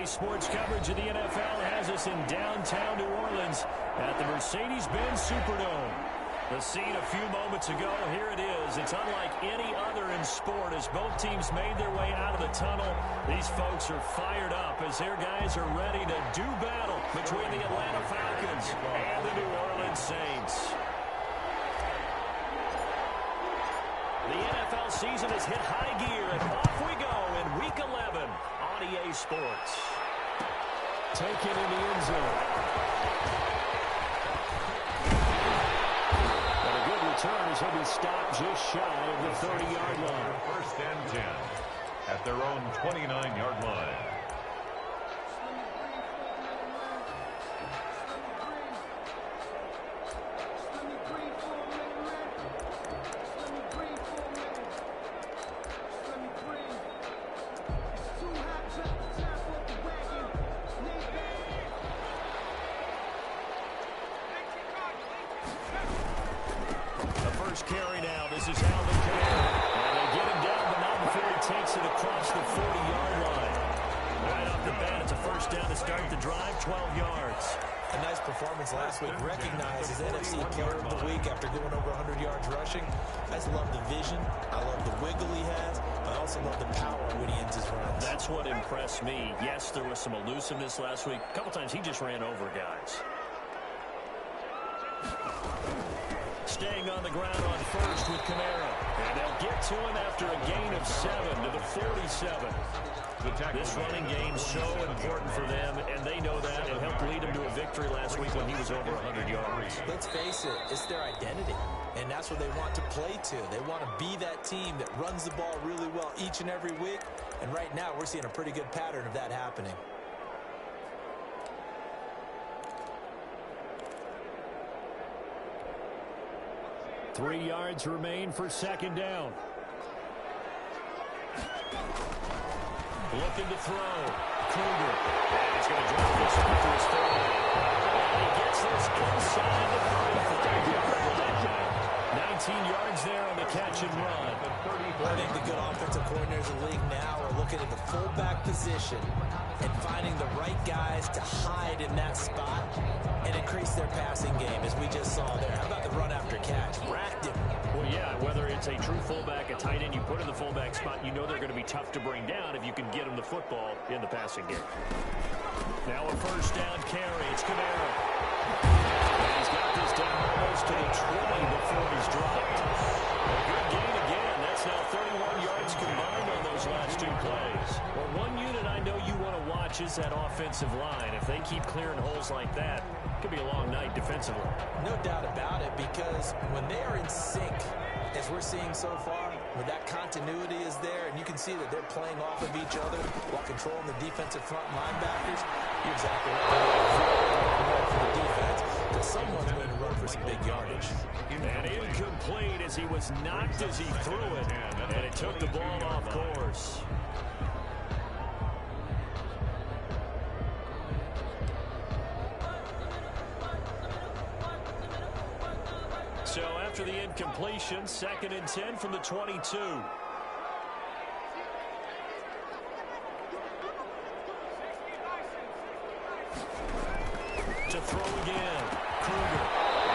Today's sports coverage of the NFL has us in downtown New Orleans at the Mercedes-Benz Superdome. The scene a few moments ago, here it is. It's unlike any other in sport as both teams made their way out of the tunnel. These folks are fired up as their guys are ready to do battle between the Atlanta Falcons and the New Orleans Saints. The NFL season has hit high gear, and off we go in Week 11 on EA Sports. Taken in the end zone. But a good return as he'll be stopped just shy of the 30-yard line. First and 10 at their own 29-yard line. Carry now. This is Alvin Kamara. And they get him down, but not before he takes it across the 40-yard line. Right off the bat, it's a first down to start the drive, 12 yards. A nice performance last week. Recognized as NFC Player of the Week after going over 100 yards rushing. I just love the vision. I love the wiggle he has. I also love the power when he ends his runs. That's what impressed me. Yes, there was some elusiveness last week. A couple times he just ran over guys. Staying on the ground on first with Kamara. And they'll get to him after a gain of 7 to the 47. This running game so important for them, and they know that. It helped lead them to a victory last week when he was over 100 yards. Let's face it, it's their identity, and that's what they want to play to. They want to be that team that runs the ball really well each and every week, and right now we're seeing a pretty good pattern of that happening. 3 yards remain for second down. Looking to throw. Kruger. And he's going to drop this one to his 30. And he gets this inside the 35. 19 yards there on the catch and run. I think the good offensive coordinators in the league now are looking at the fullback position and finding the right guys to hide in that spot and increase their passing game, as we just saw there. How about the run after catch? Racked him. Well, yeah, whether it's a true fullback, a tight end you put in the fullback spot, you know they're going to be tough to bring down if you can get them the football in the passing game. Now a first down carry. It's Kamara. And he's got this down almost to the 20 before he's dropped. A good gain again. That's now 31 yards combined on those last two plays. Well, one unit I know you want to watch is that offensive line. If they keep clearing holes like that, it could be a long night defensively. No doubt about it, because when they are in sync, as we're seeing so far, where that continuity is there, and you can see that they're playing off of each other while controlling the defensive front linebackers, you're exactly right. For the defense, because someone's going to run for some big yardage. And incomplete as he was knocked as he threw it, and it took the ball off course. So after the incompletion, 2nd and 10 from the 22. To throw again. Kruger.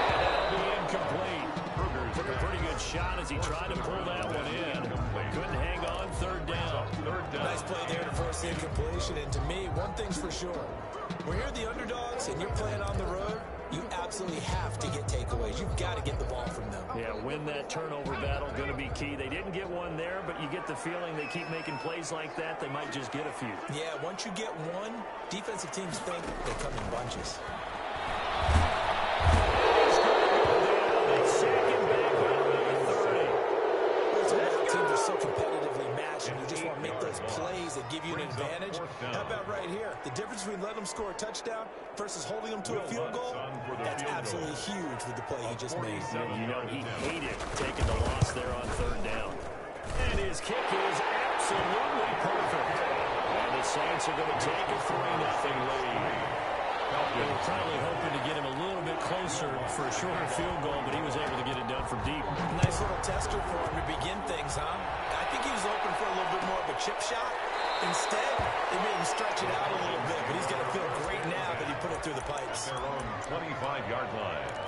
And that'll be incomplete. Kruger took a pretty good shot as he tried to pull that one in. Couldn't hang on. 3rd down. Nice play there to force the incompletion. And to me, one thing's for sure. When you're the underdogs and you're playing on the road, you absolutely have to get takeaways. You've got to get the ball from them. Yeah, win that turnover battle, going to be key. They didn't get one there, but you get the feeling they keep making plays like that, they might just get a few. Yeah, once you get one, defensive teams think they come in bunches. Second back around the 30. Teams are so competitively matched, and you just want to make those plays that give you an advantage. How about right here? The difference between letting them score a touchdown versus holding them to a field goal, that's absolutely huge with the play he just made. You know, he hated taking the loss there on 3rd down. And his kick is absolutely perfect. And the Saints are going to take a 3-0 lead. They were probably hoping to get him a little bit closer for a shorter field goal, but he was able to get it done from deep. Nice little tester for him to begin things, huh? I think he was open for a little bit more of a chip shot. Instead, they made him stretch it out a little bit, but he's going to feel great now that he put it through the pipes. Their own 25-yard line.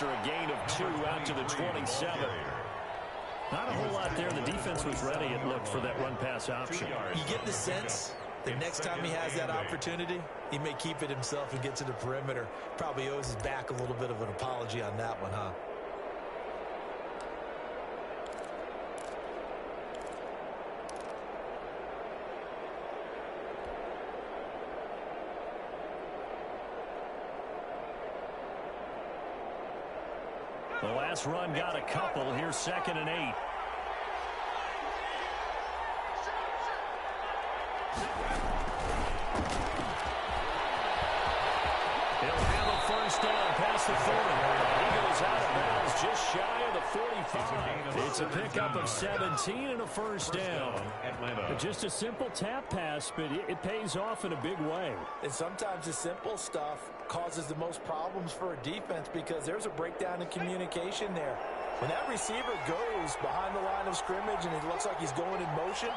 A gain of 2 out to the 27. Not a whole lot there. The defense was ready, it looked, for that run-pass option. You get the sense that next time he has that opportunity, he may keep it himself and get to the perimeter. Probably owes his back a little bit of an apology on that one, huh? The last run got a couple. Here's 2nd and 8. He'll handle first down past the 40. He goes out of bounds just shy of the 45. It's a pickup of 17 and a first down. Just a simple tap pass, but it pays off in a big way. And sometimes the simple stuff causes the most problems for a defense because there's a breakdown in communication there. When that receiver goes behind the line of scrimmage and it looks like he's going in motion,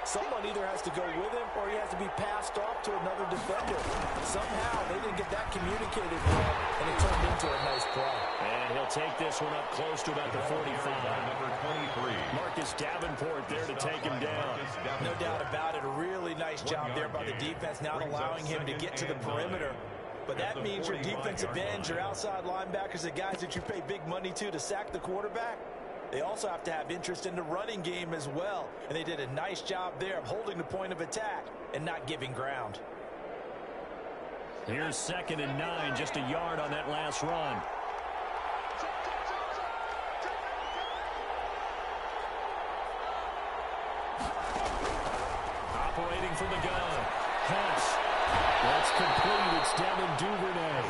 someone either has to go with him or he has to be passed off to another defender. Somehow they didn't get that communicated well, and it turned into a nice play. And he'll take this one up close to about the 45. Number 23. Marcus Davenport there to take him down. No doubt about it. A really nice job there by the defense, not allowing him to get to the perimeter. But that means your defensive ends, your outside linebackers, the guys that you pay big money to sack the quarterback, they also have to have interest in the running game as well. And they did a nice job there of holding the point of attack and not giving ground. Here's 2nd and 9, just a yard on that last run. Operating from the gun. Pass. That's complete. It's Devin Duvernay.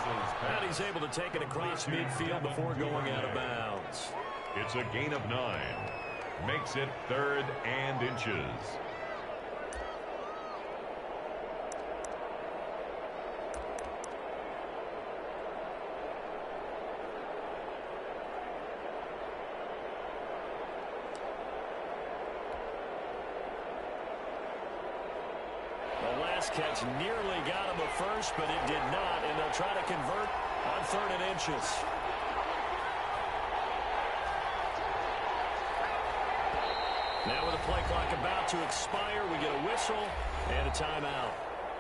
And he's able to take it across midfield before going out of bounds. It's a gain of 9. Makes it 3rd and inches. Catch nearly got him a first, but it did not, and they'll try to convert on 3rd and inches. Now with the play clock about to expire, we get a whistle and a timeout.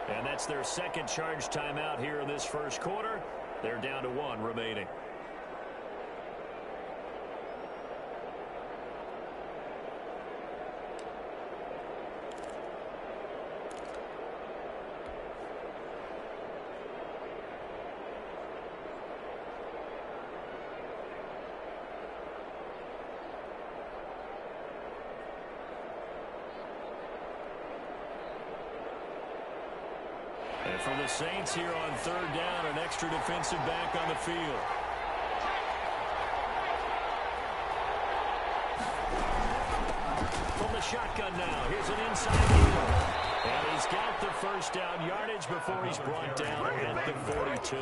And that's their 2nd charge timeout here in this first quarter. They're down to 1 remaining. And for the Saints here on 3rd down, an extra defensive back on the field. From the shotgun now, here's an inside heel. And he's got the first down yardage before he's brought down at the 42.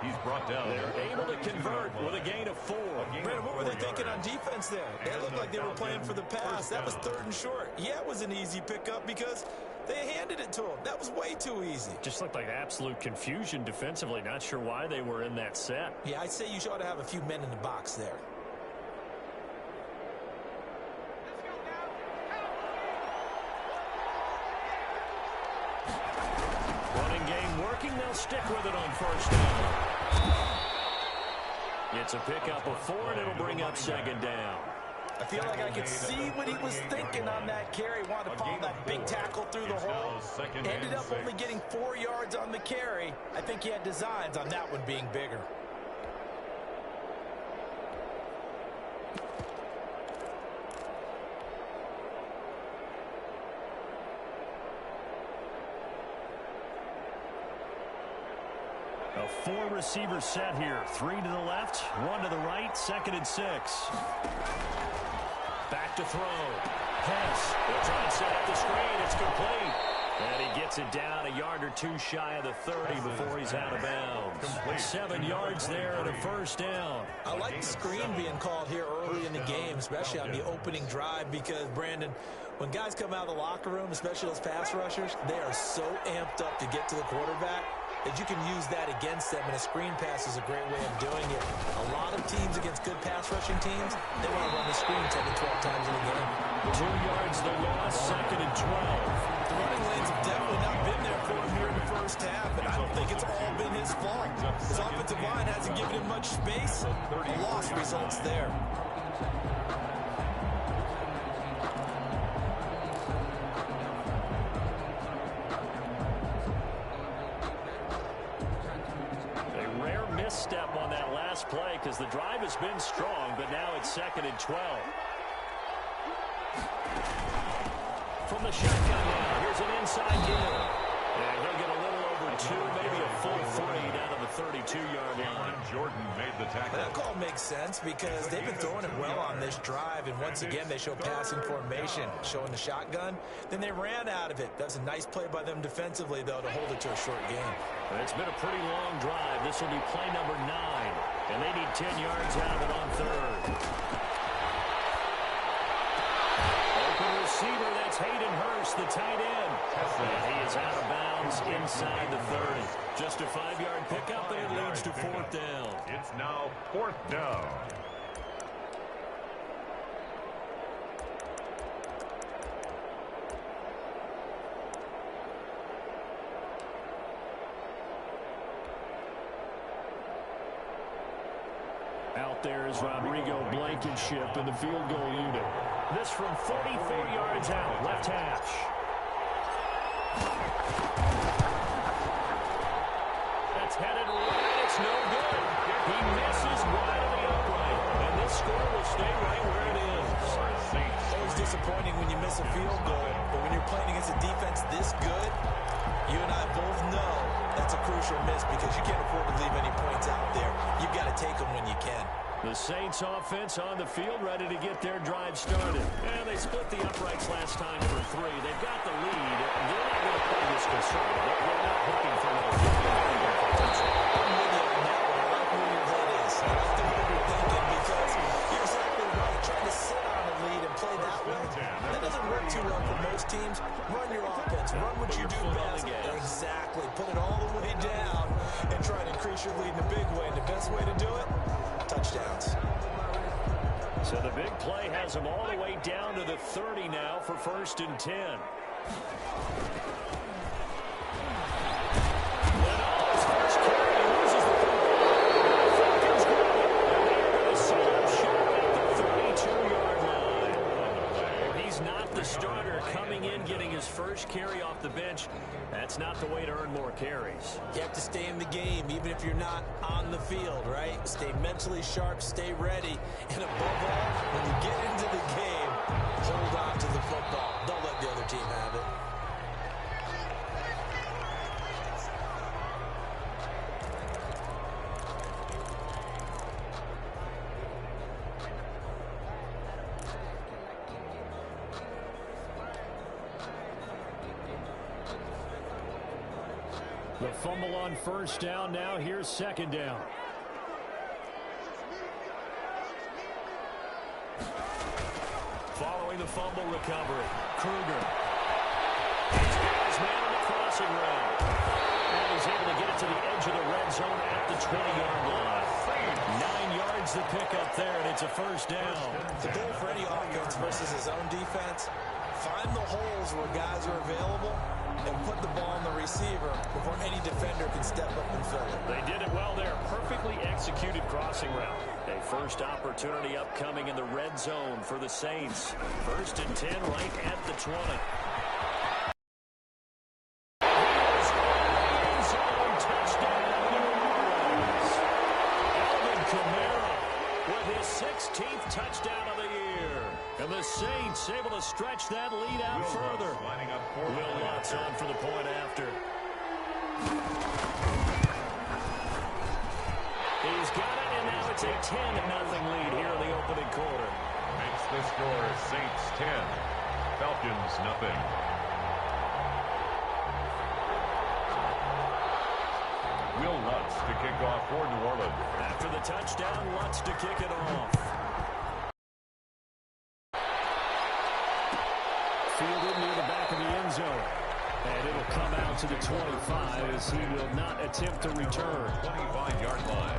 He's brought down. They're able to convert with a gain of 4. Brandon, what were they thinking on defense there? They looked like they were playing for the pass. That was 3rd and short. Yeah, it was an easy pickup because they handed it to him. That was way too easy. Just looked like absolute confusion defensively. Not sure why they were in that set. Yeah, I'd say you ought to have a few men in the box there. Running game working. They'll stick with it on 1st down. It's a pickup of 4, and it'll bring up 2nd down. I feel like I could see what he was thinking on that carry. Wanted to follow that big tackle through the hole. Ended up only getting 4 yards on the carry. I think he had designs on that one being bigger. four receiver set here. 3 to the left, 1 to the right, 2nd and 6. Back to throw. Pass. They'll try and set up the screen. It's complete. And he gets it down a yard or two shy of the 30 before he's out of bounds. 7 yards there and a first down. I like the screen being called here early in the game, especially on the opening drive, because, Brandon, when guys come out of the locker room, especially those pass rushers, they are so amped up to get to the quarterback that you can use that against them, and a screen pass is a great way of doing it. A lot of teams against good pass rushing teams, they want to run the screen 10 to 12 times in a game. 2 yards the loss, 2nd and 12. The running lanes have definitely not been there for him here in the first half, and I don't think it's all been his fault. His offensive line hasn't given him much space. A loss results there. Step on that last play because the drive has been strong, but now it's 2nd and 12. From the shotgun now, here's an inside deal. And he'll get a little over 2, maybe a full 3 down to the 32-yard line. Jordan made the tackle. That call makes sense because they've been throwing it well on this drive, and once again they show passing formation, showing the shotgun. Then they ran out of it. That was a nice play by them defensively, though, to hold it to a short game. It's been a pretty long drive. This will be play number 9, and they need 10 yards out of it on 3rd. Open receiver, that's Hayden Hurst, the tight end. And he is out of bounds inside the 30. Just a 5-yard pickup, and it leads to 4th down. It's now 4th down. Out there is Rodrigo Blankenship in the field goal unit. This from 44 yards out, left hash. That's headed right. It's no good. He misses wide of the upright. And this score will stay right where it is. Always disappointing when you miss a field goal, but when you're playing against a defense this good, you and I both know that's a crucial miss because you can't afford to leave any points out there. You've got to take them when you can. The Saints offense on the field ready to get their drive started. And they split the uprights last time for 3. They've got the lead. They're not going to play this concerned. They're not looking for another 50. I'm with you on that one. I like where your head is. I like the way you're thinking because you're exactly right. Trying to sit on a lead and play that way, that doesn't work too well for most teams. Run your offense. Run what you do best. Exactly. Put it all the way down and try to increase your lead in a big way. And the best way to do it, touchdowns. So the big play has them all the way down to the 30 now for 1st and 10. Starter coming in, getting his first carry off the bench. That's not the way to earn more carries. You have to stay in the game, even if you're not on the field, right? Stay mentally sharp, stay ready, and above all, when you get into the game, hold on to the football. Don't let the other team have it. The fumble on 1st down. Now here's 2nd down. Following the fumble recovery, Kruger. He's got his man on the crossing route. And he's able to get it to the edge of the red zone at the 20-yard line. 9 yards to pick up there, and it's a 1st down. The goal for any offense versus his own defense, find the holes where guys are available and put the ball on the receiver before any defender can step up and fill it. They did it well there. Perfectly executed crossing route. A first opportunity upcoming in the red zone for the Saints. 1st and 10 right at the 20. With his 16th touchdown of the year. And the Saints able to stretch that lead out further. Will Lutz on for the point after. He's got it, and now it's a 10-0 lead here in the opening quarter. Makes the score Saints 10, Falcons nothing. Will Lutz to kick off for New Orleans. After the touchdown, Lutz to kick it off. Fielded near the back of the end zone. And it'll come out to the 25 as he will not attempt to return. 25-yard line.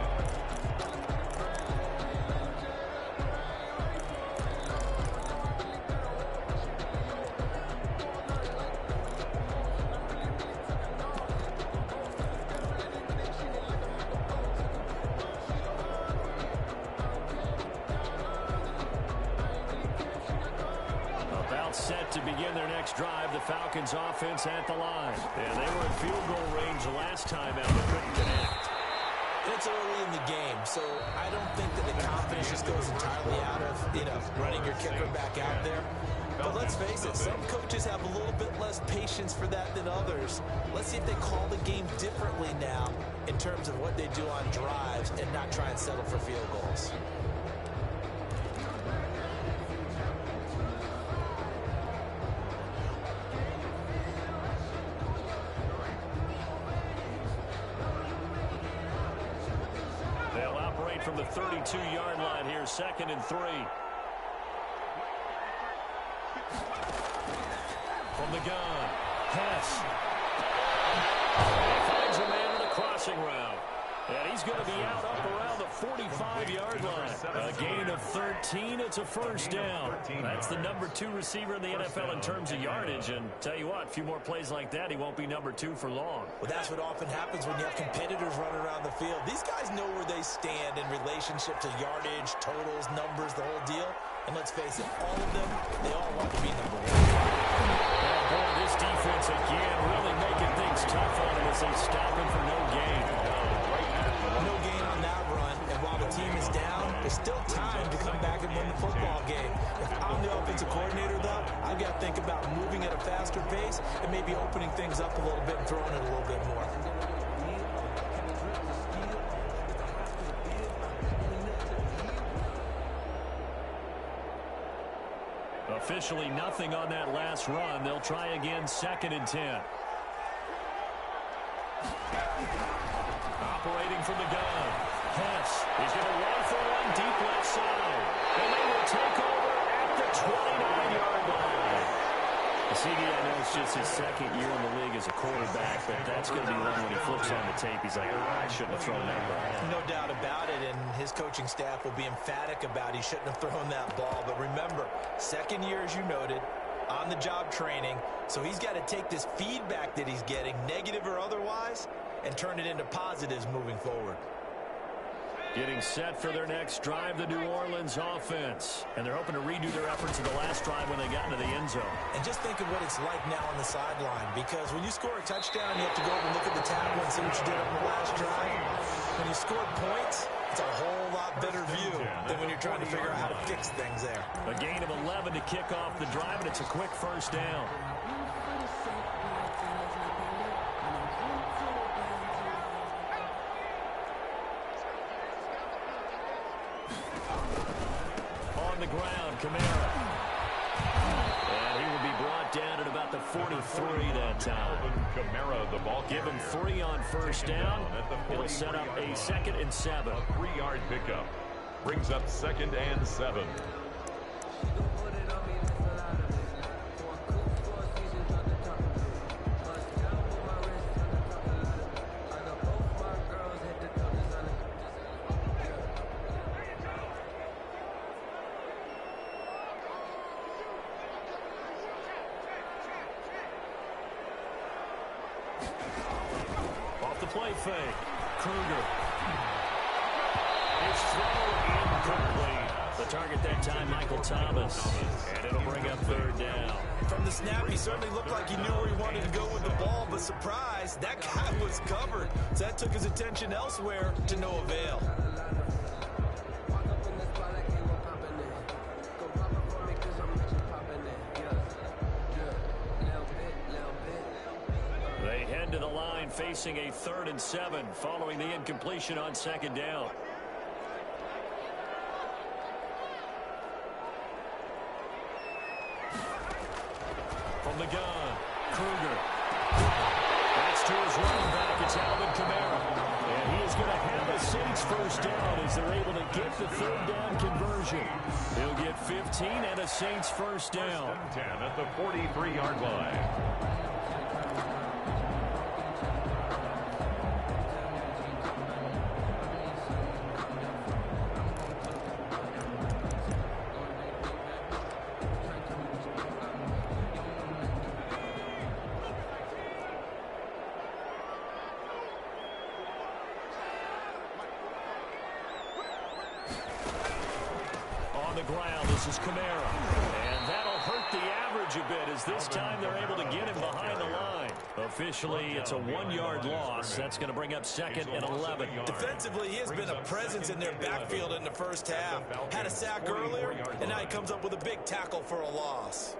Set to begin their next drive. The Falcons offense at the line. And they were in field goal range the last time out, but couldn't connect. It's early in the game, so I don't think that the confidence just goes entirely out of, running your kicker back out there. But let's face it, some coaches have a little bit less patience for that than others. Let's see if they call the game differently now in terms of what they do on drives and not try and settle for field goals. From the 32-yard line here, 2nd and 3. From the gun, Hess. He finds a man in the crossing route. And he's going to be out up around the 45-yard line. A gain of 13. It's a first down. That's the number 2 receiver in the NFL in terms of yardage. And tell you what, a few more plays like that, he won't be number 2 for long. Well, that's what often happens when you have competitors running around the field. These guys know where they stand in relationship to yardage, totals, numbers, the whole deal. And let's face it, all of them, they all want to be number 1. Oh, boy, this defense again really making things tough on him as they stop him for no gain. No gain on that run, and while the team is down, there's still time to come back and win the football game. If I'm the offensive coordinator, though, I've got to think about moving at a faster pace and maybe opening things up a little bit and throwing it a little bit more. Officially nothing on that last run. They'll try again, 2nd and 10. Operating from the gun. Hess. He's going to run for one deep left side. And they will take over at the 29-yard line. CD, I know it's just his 2nd year in the league as a quarterback, but that's going to be one when he flips on the tape. He's like, I shouldn't have thrown that ball. No doubt about it, and his coaching staff will be emphatic about he shouldn't have thrown that ball. But remember, 2nd year, as you noted, on-the-job training, so he's got to take this feedback that he's getting, negative or otherwise, and turn it into positives moving forward. Getting set for their next drive, the New Orleans offense. And they're hoping to redo their efforts in the last drive when they got into the end zone. And just think of what it's like now on the sideline, because when you score a touchdown, you have to go over and look at the tackle and see what you did on the last drive. When you score points, it's a whole lot better view than when you're trying to figure out how to fix things there. A gain of 11 to kick off the drive, and it's a quick first down. On the ground, Kamara. And he will be brought down at about the 43 that time. Kamara, the ball Give him 3 on first down. It'll set up a 2nd and 7. A 3-yard pickup. Brings up 2nd and 7. Play fake. Kruger. His throw incomplete. The target that time, Michael Thomas. And it'll bring up 3rd down. From the snap, he certainly looked like he knew where he wanted to go with the ball, but surprise, that guy was covered. So that took his attention elsewhere to no avail. They head to the line facing a 3rd and 7 following the incompletion on 2nd down. From the gun, Kruger. That's to his running back. It's Alvin Kamara. And he is going to have a Saints first down as they're able to get the third down conversion. He'll get 15 and a Saints first down. 10 at the 43-yard line. On the ground, this is Kamara. And that'll hurt the average a bit as this time they're able to get him behind the line. Officially, it's a 1-yard loss. That's going to bring up 2nd and 11. Defensively, he has been a presence in their backfield in the first half. Had a sack earlier, and now he comes up with a big tackle for a loss.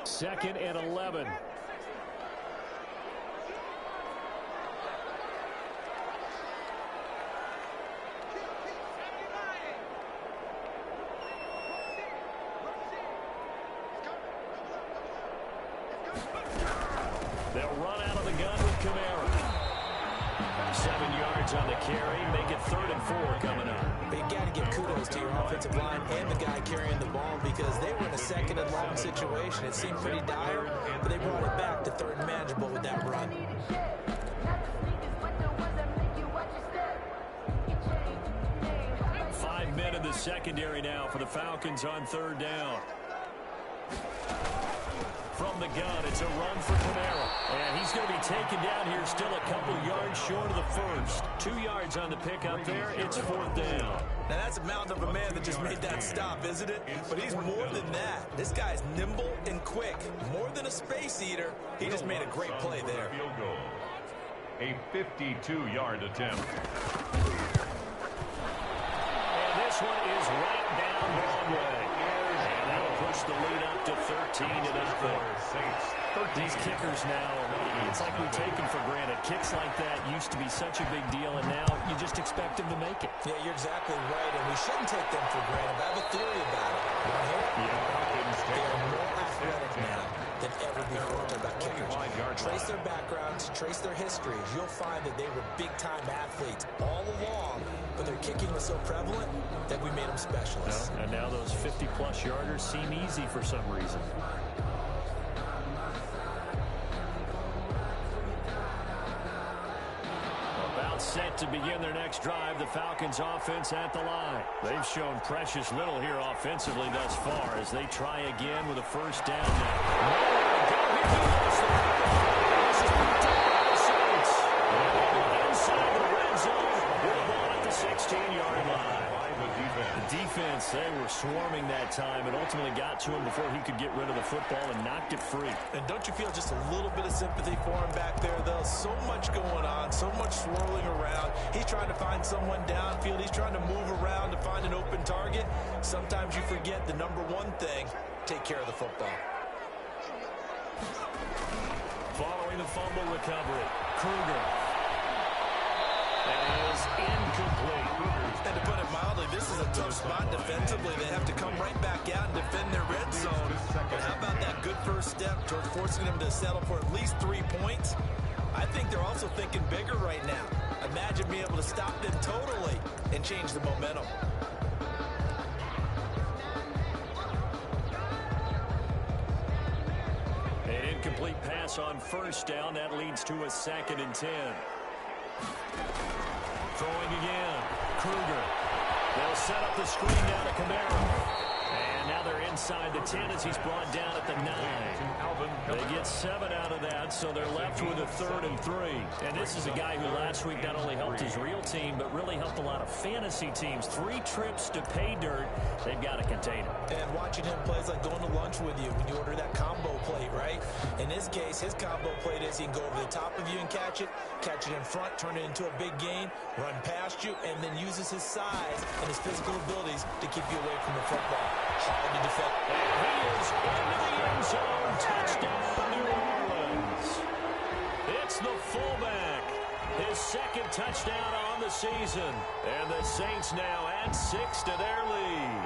Second and 11. They'll run out of the gun with Kamara. 7 yards on the carry. Make it 3rd and 4 coming up. But you got to give kudos to your offensive line and the guy carrying the ball because they were in a 2nd and long situation. It seemed pretty dire, but they brought it back to 3rd and manageable with that run. 5 men in the secondary now for the Falcons on 3rd down. From the gun, it's a run for Kamara. And he's going to be taken down here still a couple yards short of the first. 2 yards on the pickup there. It's 4th down. Now, that's a mountain of a man that just made that stop, isn't it? But he's more than that. This guy's nimble and quick. More than a space eater. He just made a great play there. Field goal. A 52-yard attempt. And this one is right down Broadway. And that'll push the lead up to 13 to nothing. These kickers now, it's like we take them for granted. Kicks like that used to be such a big deal, and now you just expect them to make it. Yeah, you're exactly right, and we shouldn't take them for granted. I have a theory about it. They are more athletic now than ever before. About kickers. Trace their backgrounds, trace their histories. You'll find that they were big-time athletes all along, but their kicking was so prevalent that we made them specialists. And now those 50-plus yarders seem easy for some reason. About set to begin their next drive, the Falcons offense at the line. They've shown precious little here offensively thus far as they try again with a first down now. Inside the red zone with the ball at the 16-yard line. The defense, they were swarming that time and ultimately got to him before he could get rid of the football and knocked it free. And don't you feel just a little bit of sympathy for him back there, though? So much going on, so much swirling around. He's trying to find someone downfield. He's trying to move around to find an open target. Sometimes you forget the number one thing, take care of the football. Following the fumble recovery, Kruger. That is incomplete. And to put it mildly, this is a tough spot defensively. They have to come right back out and defend their red zone. But how about that good first step towards forcing them to settle for at least 3 points? I think they're also thinking bigger right now. Imagine being able to stop them totally and change the momentum. An incomplete pass on first down. That leads to a 2nd and 10. Throwing again. Kruger. They'll set up the screen down to Kamara. And now they're inside the 10 as he's brought down at the 9. They get 7 out of that, so they're left with a 3rd and 3. And this is a guy who last week not only helped his real team, but really helped a lot of fantasy teams. 3 trips to pay dirt. They've got to contain him. And watching him play is like going to lunch with you when you order that combo plate, right? In this case, his combo plate is he can go over the top of you and catch it in front, turn it into a big gain, run past you, and then uses his size and his physical abilities to keep you away from the football. Hard to defend. And he is into the end zone. Touchdown, New Orleans. It's the fullback. His his second touchdown on the season. And the Saints now add 6 to their lead.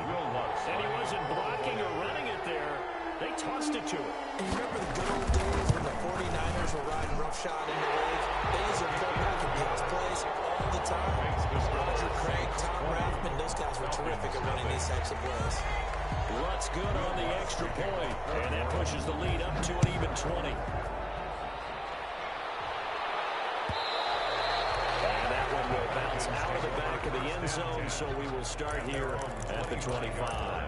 And he wasn't blocking or running it there. They tossed it to him. And you remember the good old days when the 49ers were riding roughshod in the league? They used their quarterback and pass plays all the time. Roger Craig, Tom Rathman, those guys were terrific at running these types of plays. Lutz good on the extra point. And that pushes the lead up to an even 20. Will bounce out of the back of the end zone, so we will start here at the 25.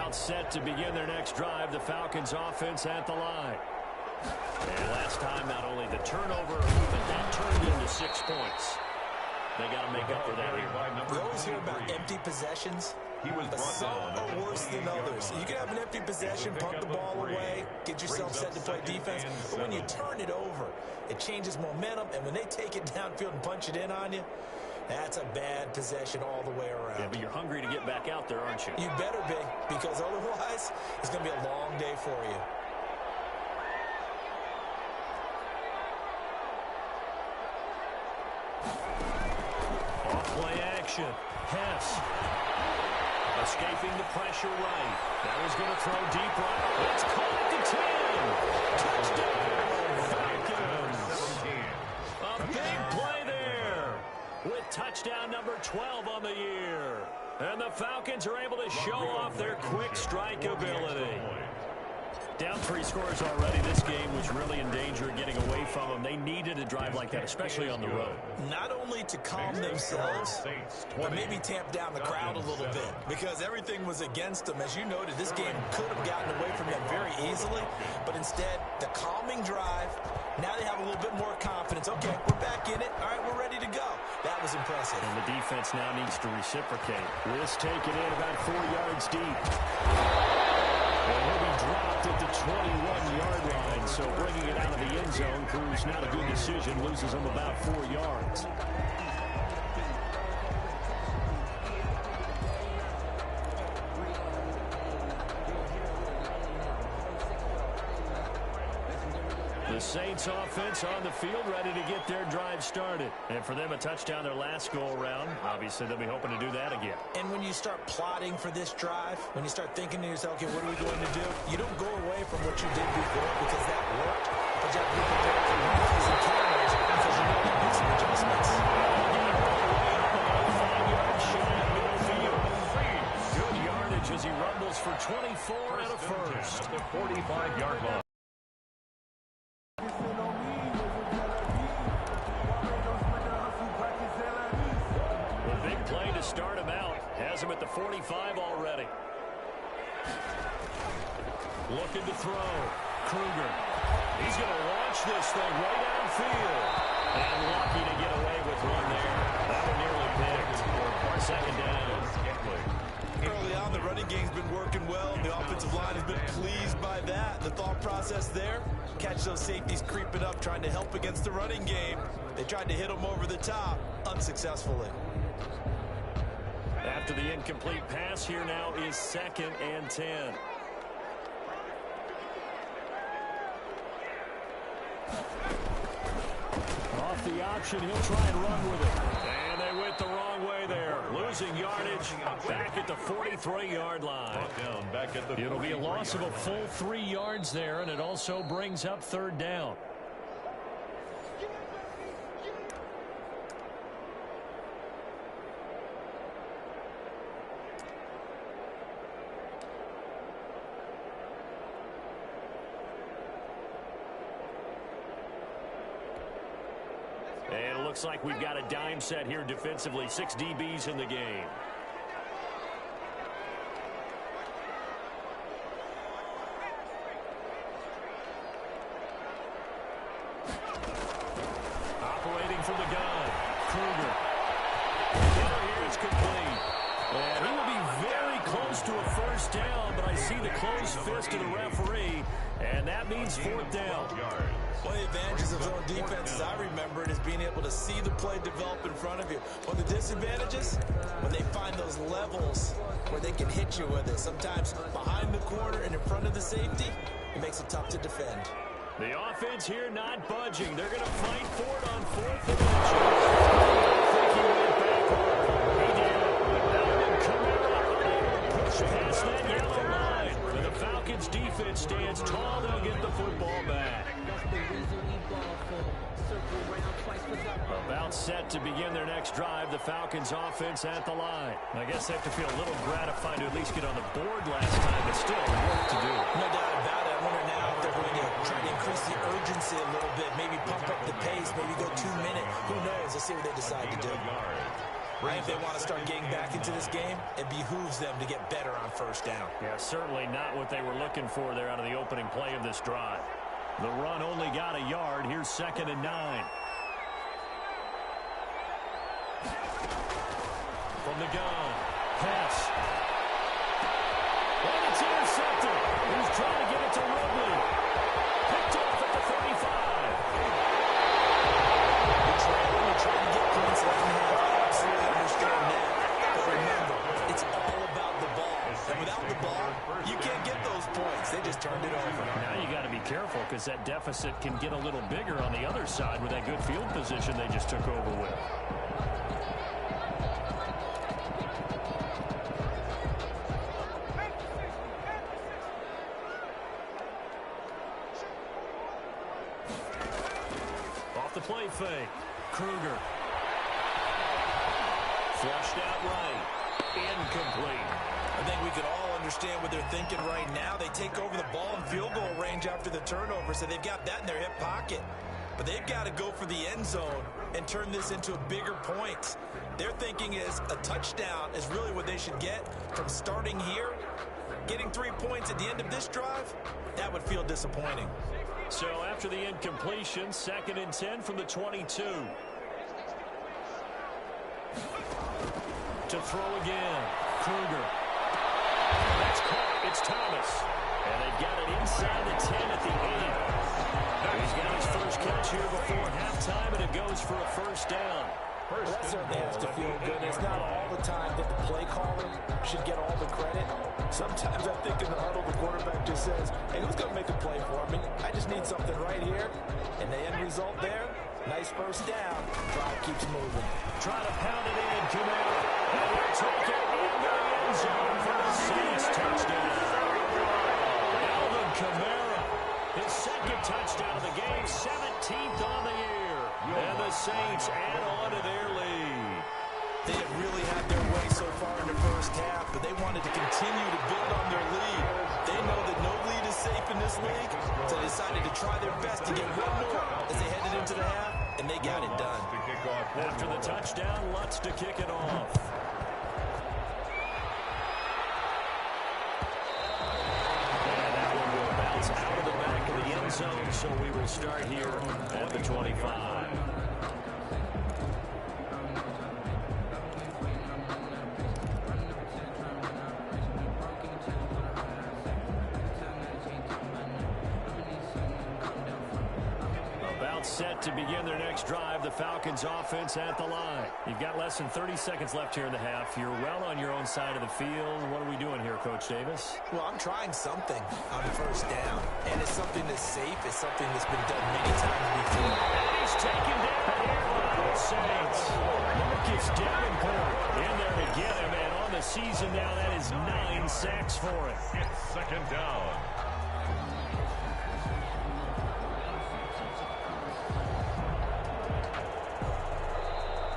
Set to begin their next drive, the Falcons offense at the line. And last time, not only the turnover, but that turned into 6 points. They got to make up for that here. We always hear about empty possessions, but some are worse than others. You can have an empty possession, punt the ball away, get yourself set to play defense, but when you turn it over, it changes momentum, and when they take it downfield and punch it in on you, that's a bad possession all the way around. Yeah, but you're hungry to get back out there, aren't you? You better be, because otherwise, it's going to be a long day for you. Off-play action. Hess. Escaping the pressure right. That was going to throw deep right. It's caught at the 10. Touchdown, Falcons. A big play there with touchdown number 12 on the year. And the Falcons are able to show off their quick strike ability. Down 3 scores already. This game was really in danger of getting away from them. They needed a drive like that, especially on the road. Not only to calm themselves, but maybe tamp down the crowd a little bit, because everything was against them. As you noted, this game could have gotten away from them very easily, but instead, the calming drive, now they have a little bit more confidence. Okay, we're back in it. All right, we're ready to go. That was impressive. And the defense now needs to reciprocate. This taken in about 4 yards deep. And he'll be dropped at the 21-yard line, so bringing it out of the end zone proves not a good decision, loses him about 4 yards. The Saints offense on the field ready to get their drive started. And for them, a touchdown their last go-around. Obviously, they'll be hoping to do that again. And when you start plotting for this drive, when you start thinking to yourself, okay, what are we going to do? You don't go away from what you did before because that worked. But you have to be prepared for rookies and cameras because you know you make some adjustments. Good yardage as he rumbles for 24 and a first. The 45-yard line. Play to start him out. Has him at the 45 already. Looking to throw. Kruger. He's going to launch this thing way downfield. And lucky to get away with one there. That one nearly picked. Second down. Early on, the running game's been working well, and the offensive line has been pleased by that. The thought process there, catch those safeties creeping up, trying to help against the running game. They tried to hit them over the top, unsuccessfully. After the incomplete pass, here now is 2nd and 10. Off the option, he'll try and run with it. And they went the wrong way there. Losing yardage back at the 43-yard line. It'll be a loss of a full 3 yards there, and it also brings up 3rd down. And it looks like we've got a dime set here defensively. 6 DBs in the game. Operating from the gun. Kruger. Here it's complete. And he will be very close to a first first down, but I see the closed fist of the referee, and that means fourth down. One of the advantages of zone defense, as I remember it, is being able to see the play develop in front of you. One of the disadvantages, when they find those levels where they can hit you with it, sometimes behind the corner and in front of the safety, it makes it tough to defend. The offense here not budging. They're going to fight for it on fourth and inches. I think he went backward. He did. Alvin Kamara unable to push past that yellow line. And the Falcons defense stands tall. They'll get the football back. About set to begin their next drive. The Falcons offense at the line. I guess they have to feel a little gratified to at least get on the board last time, but still work to do. No doubt about it. I wonder now if they're going to try to increase the urgency a little bit, maybe pump up the pace, maybe go 2 minutes. Who knows? Let's see what they decide to do. If they want to start getting back into this game, it behooves them to get better on first down. Yeah, certainly not what they were looking for there out of the opening play of this drive. The run only got a yard. Here's 2nd and 9. From the gun, pass. And it's intercepted. He's trying to get it to Ridley. Picked off at the 35. You're trying to get points late in the half. I absolutely understand that. But remember, it's all about the ball. And without the ball, you can't get those points. They just turned it over. Now you got to be careful because that deficit can get a little bigger on the other side with that good field position they just took over with. Play fake. Kruger. Flushed out right. Incomplete. I think we can all understand what they're thinking right now. They take over the ball in field goal range after the turnover, so they've got that in their hip pocket. But they've got to go for the end zone and turn this into a bigger point. Their thinking is a touchdown is really what they should get from starting here. Getting 3 points at the end of this drive, that would feel disappointing. So after the incompletion, 2nd and 10 from the 22. To throw again. Kruger. That's caught. It's Thomas. And they've got it inside the 10 at the 8. He's got his first catch here before halftime, and it goes for a first down. Well, that certainly has to feel good. It's not all the time that the play caller should get all the credit. Sometimes I think in the huddle, the quarterback just says, hey, who's going to make a play for me? I just need something right here. And the end result there, nice first down. Drive keeps moving. Try to pound it in, Kamara. And they'll take it in the end zone for the Saints touchdown. Alvin Kamara, his 2nd touchdown of the game, 17th on the year. And the Saints add on to their lead. They have really had their way so far in the first half, but they wanted to continue to build on their lead. They know that no lead is safe in this league, so they decided to try their best to get one more as they headed into the half, and they got it done. After the touchdown, Lutz to kick it off. And that one will bounce out of the back of the end zone, so we will start here at the 25. Set to begin their next drive. The Falcons offense at the line. You've got less than 30 seconds left here in the half. You're well on your own side of the field. What are we doing here, Coach Davis? Well, I'm trying something on first down. And it's something that's safe. It's something that's been done many times before. And he's taken down here by the Saints. Marcus Davenport in there to get him. And on the season now, that is 9 sacks for him. It's 2nd down.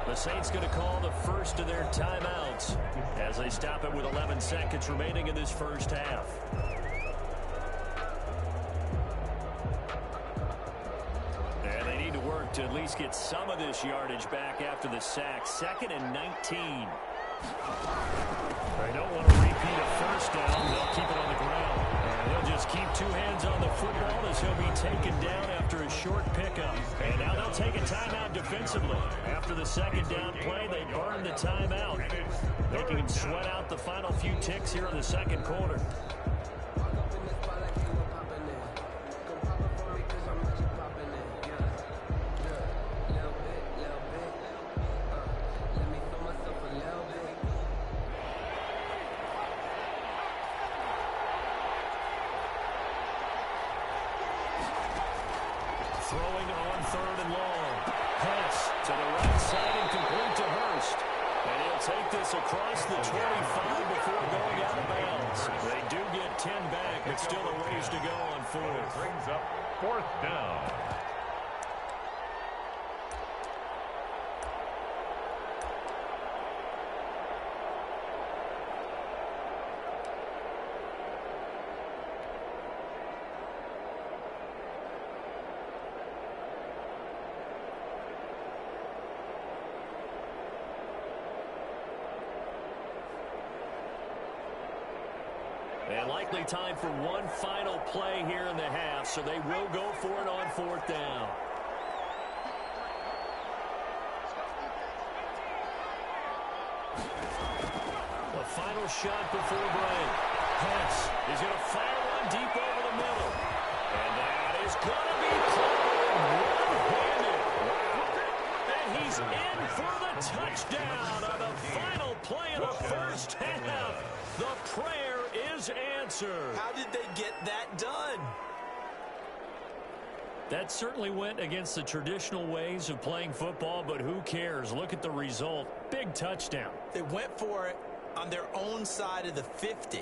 The Saints going to call the first of their timeouts as they stop it with 11 seconds remaining in this first half. And they need to work to at least get some of this yardage back after the sack. 2nd and 19. They don't want to repeat a first down. They'll keep it on the ground. And they'll just keep 2 hands on the football as he'll be taken down after a short pickup. And now they'll take a timeout defensively. After the 2nd down play, they burn the timeout. making him sweat out the final few ticks here in the second quarter. Throwing on third and long. Pass to the right side and complete to Hurst. And he'll take this across the 25 before going out of bounds. They do get 10 back, but still a ways to go on fourth. Brings up fourth down. And likely time for one final play here in the half, so they will go for it on fourth down. The final shot before break. Pass. He's going to fire one deep over the middle. And that is going to be caught one-handed. And he's in for the touchdown on the final play of the first half. The prayer is answered. How did they get that done? That certainly went against the traditional ways of playing football, but who cares? Look at the result. Big touchdown. They went for it on their own side of the 50.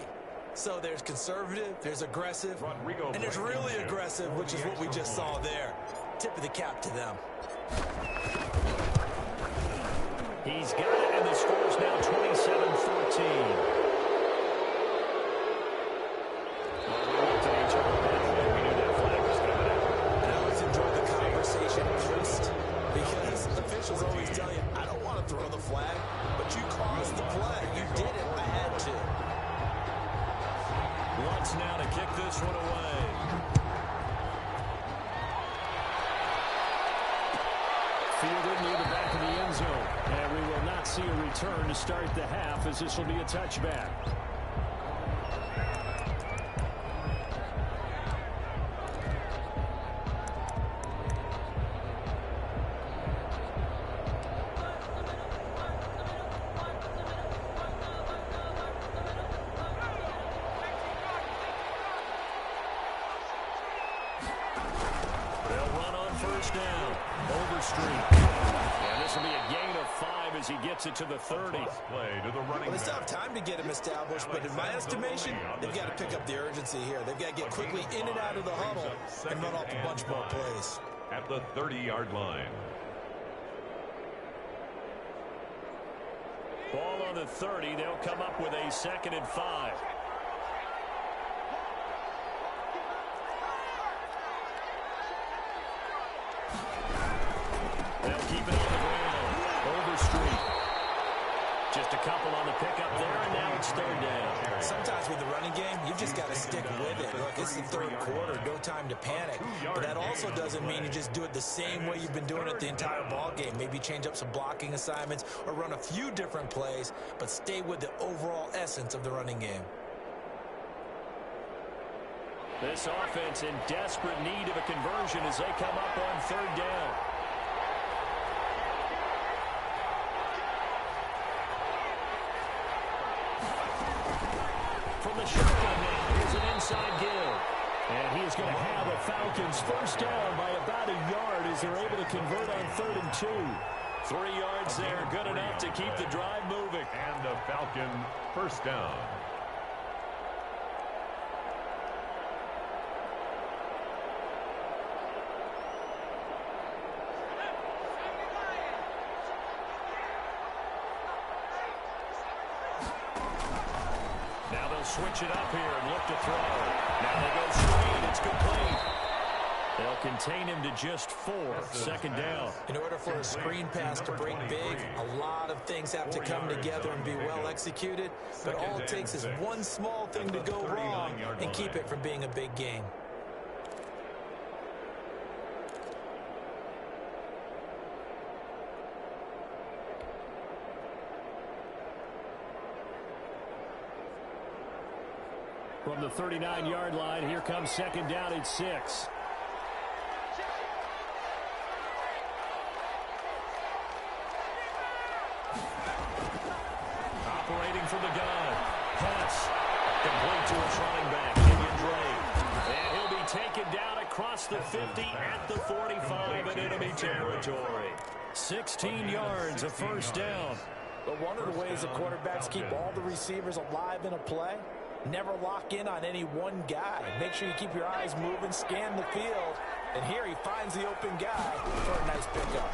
So there's conservative, there's aggressive, and there's really aggressive, which is what we just saw there. Tip of the cap to them. He's got it, and the score is now 27-14. Officials always tell you, I don't want to throw the flag, but you caused the play. You did it. I had to. Lutz now to kick this one away. Fielded near the back of the end zone. And we will not see a return to start the half, as this will be a touchback. He gets it to the 30. Well, they still have time to get him established, but in my estimation, they've got to pick up the urgency here. They've got to get quickly in and out of the huddle and run off a bunch more plays. At the 30-yard line. Ball on the 30. They'll come up with a 2nd and 5. They'll keep it on the ground. Overstreet. Just a couple on the pickup there, and now it's 3rd down. Sometimes with the running game, you've just got to stick with it. Look, it's the 3rd quarter, no time to panic. But that also doesn't mean you just do it the same way you've been doing it the entire ball game. Maybe change up some blocking assignments or run a few different plays, but stay with the overall essence of the running game. This offense in desperate need of a conversion as they come up on 3rd down. From the shotgun now, here's an inside give. And he is going to have the Falcons first down by about a yard as they're able to convert on 3rd and 2. 3 yards there, good enough to keep the drive moving. And the Falcon first down. Switch it up here and look to throw. Now they go straight. It's complete. They'll contain him to just 4. 2nd down. In order for a screen pass to break big, a lot of things have to come together and be well executed. But all it takes is one small thing to go wrong and keep it from being a big game. From the 39-yard line, here comes second down at 6. Operating from the gun. Pass. Complete to its running back, Kenyon Drake. And he'll be taken down across the 50 at the 45 in enemy territory. 16 yards, a first down. But one of the ways the quarterbacks keep all the receivers alive in a play, never lock in on any one guy. Make sure you keep your eyes moving, scan the field. And here he finds the open guy for a nice pickup.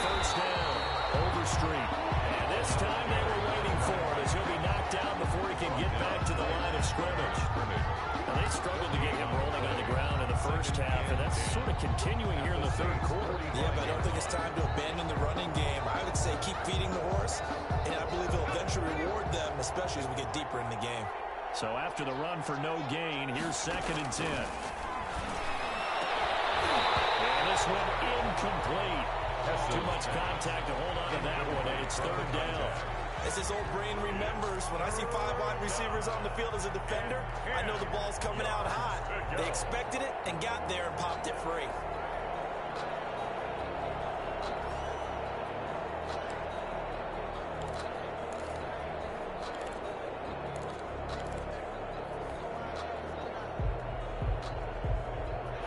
First down, Overstreet. And this time they were waiting for it as he'll be knocked down before he can get back to the line of scrimmage. Now they struggled to get him rolling on the ground in the first half, and that's sort of continuing here in the third quarter. Yeah, but I don't think it's time to abandon the running game. I would say keep feeding the horse, and I believe he'll eventually reward them, especially as we get deeper in the game. So after the run for no gain, here's second and 10. And this one incomplete. Too much contact to hold on to that one, and it's third down. As his old brain remembers, when I see 5 wide receivers on the field as a defender, I know the ball's coming out hot. They expected it and got there and popped it free.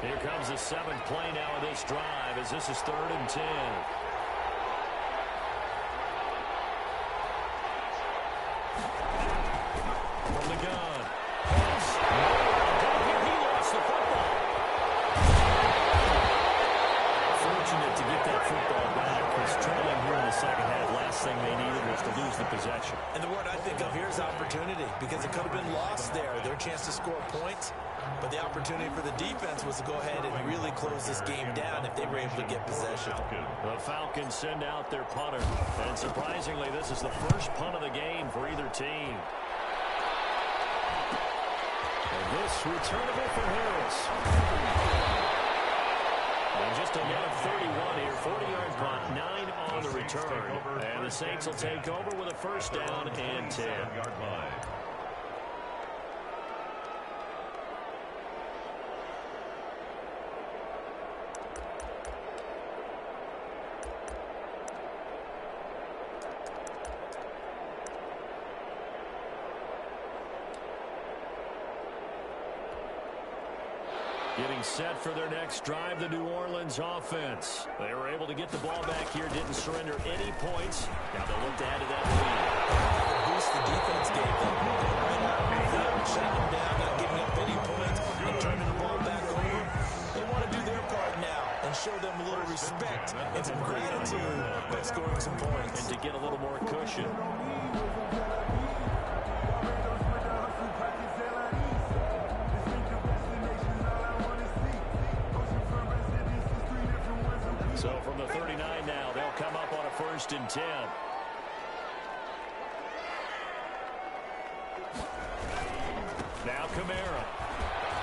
Here comes the 7th play now of this drive as this is third and 10. From the gun. Pass. Here he lost the football. Fortunate to get that football back. Was trailing here in the second half. Last thing they needed was to lose the possession. And the word I think of here is opportunity, because it could have been lost there. Their chance to score points. But the opportunity for the defense was to go ahead and really close this game down if they were able to get possession. The Falcons send out their punter. And surprisingly, this is the first punt of the game for either team. And this returnable for Harris. And just a net of 31 here. 40-yard punt, 9 on the return. And the Saints will take over with a first down and 10. Getting set for their next drive, the New Orleans offense. They were able to get the ball back here, didn't surrender any points. Now they'll look to add to that lead. Boost the defense gave them. Right out of the field, shutting them down, not giving up any points, and turning the ball back over. They want to do their part now and show them a little respect and some gratitude by scoring some points. And to get a little more cushion. So from the 39 now, they'll come up on a first and 10. Now Kamara.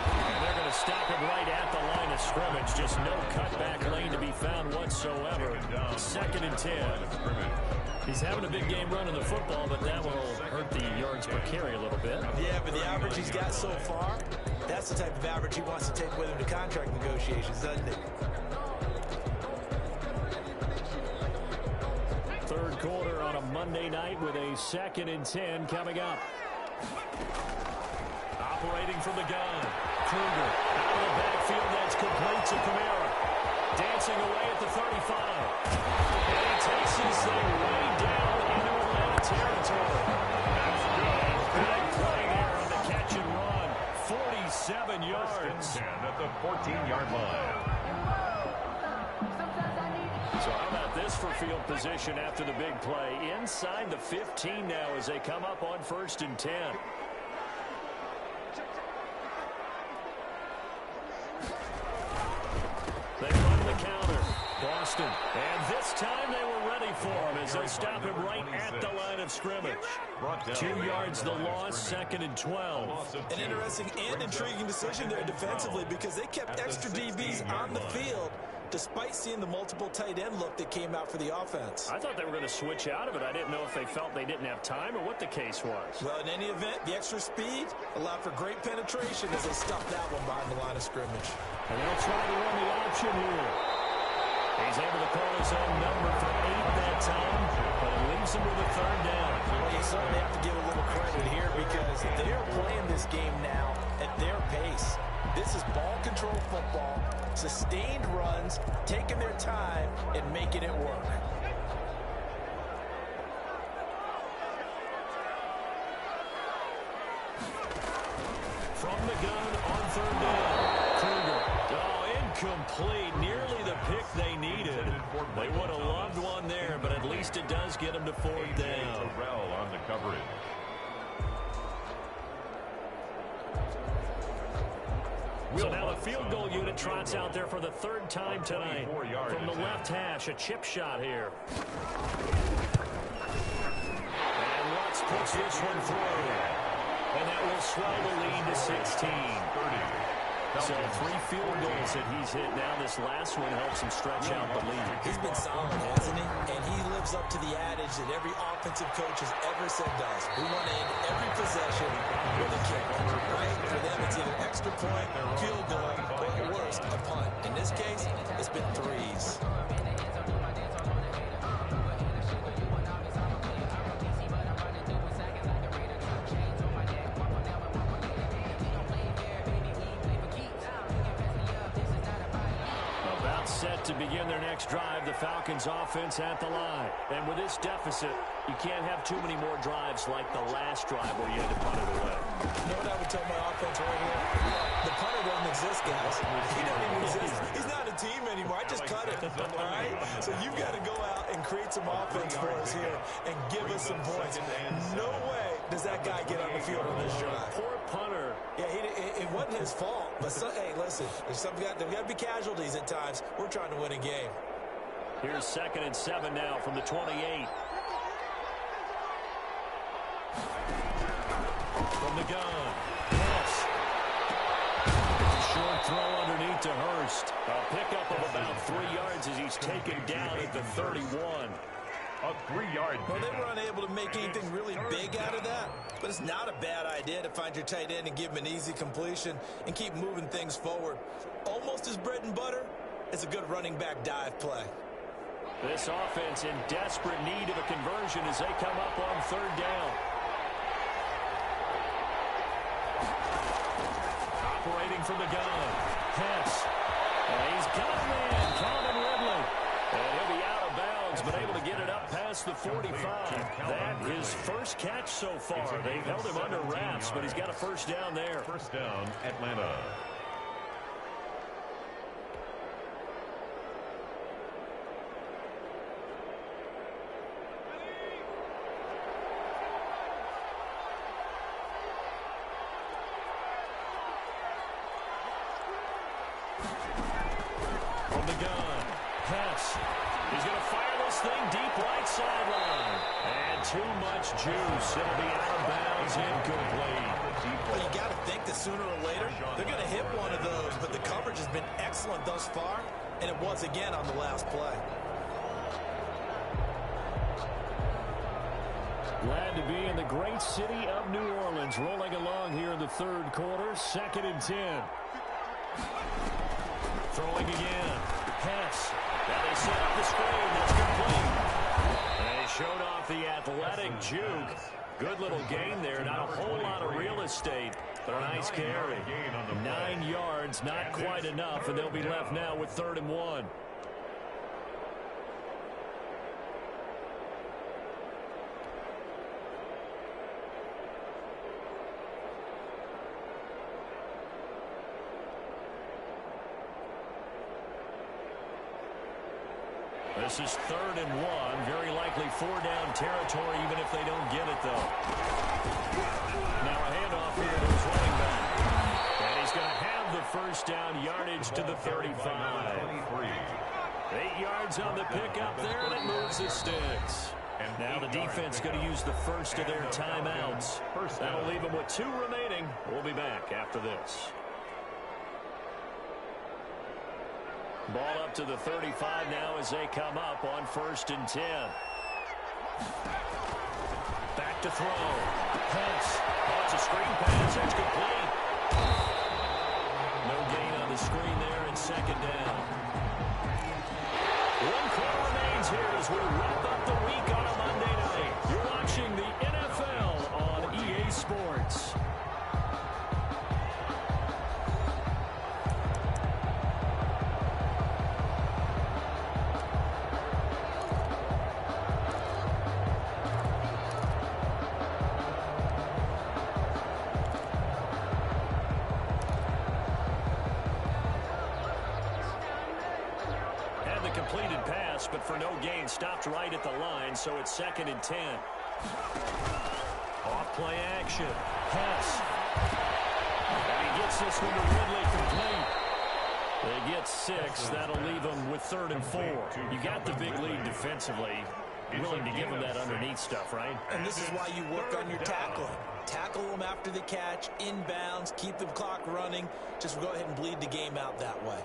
And they're going to stop him right at the line of scrimmage. Just no cutback lane to be found whatsoever. Second and 10. He's having a big game running the football, but that will hurt the yards per carry a little bit. Yeah, but the average he's got so far, that's the type of average he wants to take with him to contract negotiations, doesn't he? Third quarter on a Monday night with a second and 10 coming up. Operating from the gun. Kruger out of the backfield. That's complete to Kamara. Dancing away at the 35. And he takes his thing way down into Atlanta territory. Big play there on the catch and run. 47 yards. 10 at the 14-yard line. So how about this for field position after the big play? Inside the 15 now as they come up on first and 10. They run the counter. Boston. And this time they were ready for him as they stop him right at the line of scrimmage. 2 yards the loss, second and 12. An interesting and intriguing decision there defensively, because they kept extra DBs on the field despite seeing the multiple tight end look that came out for the offense. I thought they were going to switch out of it. I didn't know if they felt they didn't have time or what the case was. Well, in any event, the extra speed allowed for great penetration as they stuffed that one behind the line of scrimmage. And they'll try to run the option here. He's able to call his own number for 8 that time, but it leaves him with a third down. Well, you certainly have to give a little credit here because they are playing this game now at their pace. This is ball control football, sustained runs, taking their time and making it work. From the gun on third down. Kruger. Oh, incomplete. Nearly the pick they needed. They would have loved one there, but at least it does get them to fourth down. Terrell on the coverage. So now the field goal unit trots out there for the third time tonight. From the left hash, a chip shot here. And Lutz puts this one through. And that will swell the lead to 16. So 3 field goals that he's hit now. This last one helps him stretch out the lead. He's been solid, hasn't he? And he lives up to the adage that every offensive coach has ever said does. We want to end every possession with a kick, right? For them, it's either extra point, field goal, or at worst, a punt. In this case, it's been threes. Set to begin their next drive, the Falcons offense at the line. And with this deficit, you can't have too many more drives like the last drive where you had to punt it away. You know what I would tell my offense right here? The punter doesn't exist, guys. He doesn't even exist. He's not a team anymore. I just cut it, all right? So you've got to go out and create some offense for us here and give us some points. No way does that guy get on the field on this drive. Poor punter. Yeah, it wasn't his fault. But, hey, listen, there's got to be casualties at times. We're trying to win a game. Here's 2nd and 7 now from the 28. From the gun. Yes. It's a short throw underneath to Hurst. A pickup of about 3 yards as he's taken down at the 31. A 3-yard. Well, they were unable to make anything really big out of that, but it's not a bad idea to find your tight end and give him an easy completion and keep moving things forward. Almost as bread and butter as a good running back dive play. This offense in desperate need of a conversion as they come up on third down. Operating from the gun. Hess. And he's got a man, Calvin Ridley. And he'll be out of bounds, but able to get it up past the 45. That his first catch so far. They've held him under wraps, but he's got a first down there. First down, Atlanta. From the gun, Hess. He's going to fire this thing deep right sideline. And too much juice. It'll be out of bounds, incomplete. Well, you got to think that sooner or later they're going to hit one of those, but the coverage has been excellent thus far, and it was again on the last play. Glad to be in the great city of New Orleans, rolling along here in the third quarter. 2nd and 10. Throwing again. Hess. Now they set up the screen. That's complete. And he showed off the athletic juke. Good little gain there. Not a whole lot of real estate, but a nice carry. 9 yards, not quite enough, and they'll be left now with 3rd and 1. This is 3rd and 1. Very likely 4-down territory, even if they don't get it, though. Now a handoff here to his running back. And he's going to have the first down yardage to the 35. 8 yards on the pickup there, and it moves the sticks. Now the defense going to use the first of their timeouts. That'll leave them with 2 remaining. We'll be back after this. Ball up to the 35 now as they come up on 1st and 10. Back to throw. Pass. Oh, it's a screen pass. That's complete. No gain on the screen there, and 2nd down. 1 quarter remains here as we wrap up the week on a Monday night. You're watching the NFL on EA Sports. Completed pass, but for no gain, stopped right at the line, so it's 2nd and 10. Off play action. Pass. And he gets this one to Ridley complete. They get 6. That'll leave them with 3rd and 4. You got the big lead defensively. Willing to give them that underneath stuff, right? And this is why you work on your tackling. Tackle them after the catch, inbounds, keep the clock running. Just go ahead and bleed the game out that way.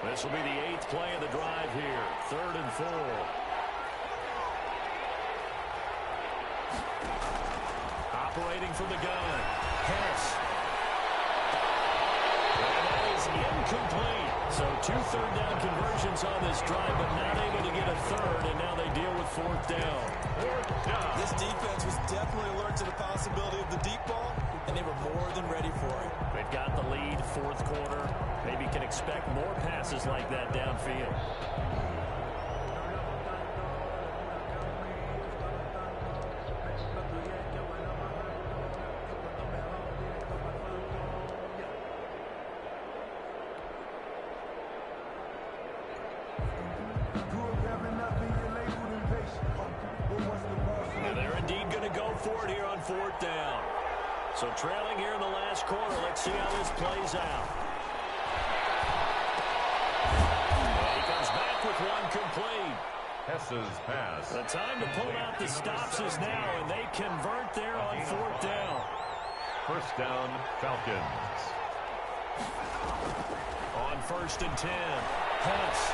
This will be the 8th play of the drive here. 3rd and 4. Operating from the gun. Pass. And that is incomplete. So 2 third-down conversions on this drive, but not able to get a 3rd, and now they deal with 4th down. This defense was definitely alert to the possibility of the deep ball, and they were more than ready for it. They've got the lead, 4th quarter. Maybe can expect more passes like that downfield. And they're indeed going to go for it here on 4th down. So trailing here in the last quarter. Let's see how this plays out. He comes back with one complete. Hess's pass. The time to pull out the stops is now, and they convert there on 4th down. 1st down, Falcons. On 1st and 10. Pass.